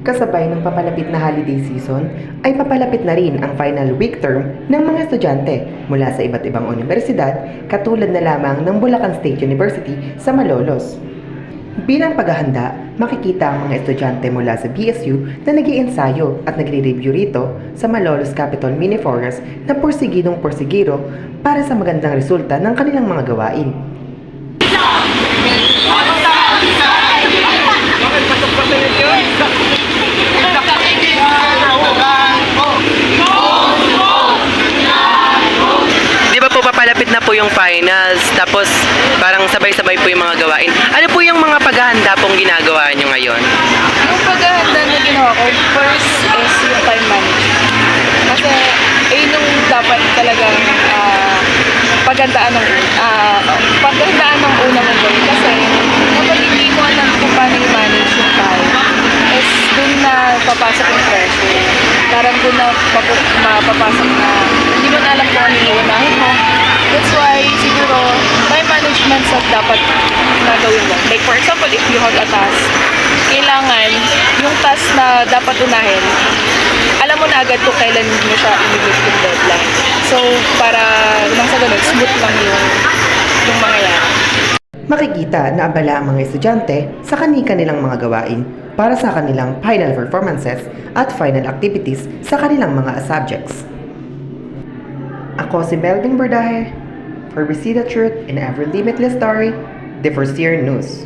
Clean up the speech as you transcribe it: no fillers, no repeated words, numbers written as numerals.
Kasabay ng papalapit na holiday season, ay papalapit na rin ang final week term ng mga estudyante mula sa iba't ibang universidad katulad na lamang ng Bulacan State University sa Malolos. Bilang paghahanda, makikita ang mga estudyante mula sa BSU na nag-iensayo at nagre-review rito sa Malolos Capitol Mini Forest na porsigidong-porsigiro para sa magandang resulta ng kanilang mga gawain. Di ba po papalapit na po yung finals, tapos parang sabay-sabay po yung mga gawain. Ano po yung mga paghahanda pong ginagawa nyo ngayon? Yung paghahanda na ginawa ko, first is yung time management. Kasi, yung dapat talagang paghandaan ng una mong gawin. Kasi, kapag hindi mo alam kung paano i-manage yung time, is dun na papasok yung pressure. Parang dun na mapapasok na hindi mo na alam kung ano yung unahin mo. That's why, siguro, time management sa dapat nagawin mo. Like, for example, if you have a task, kailangan yung task na dapat unahin, alam mo na agad kung kailan mo siya i-meet yung deadline. So, para nang sa ganun, smooth lang yung mangyayari. Makikita na abala ang mga estudyante sa kani-kanilang mga gawain para sa kanilang final performances at final activities sa kanilang mga subjects. Ako si Melvin Bordaje for We See the Truth in Every Limitless Story, The First Year News.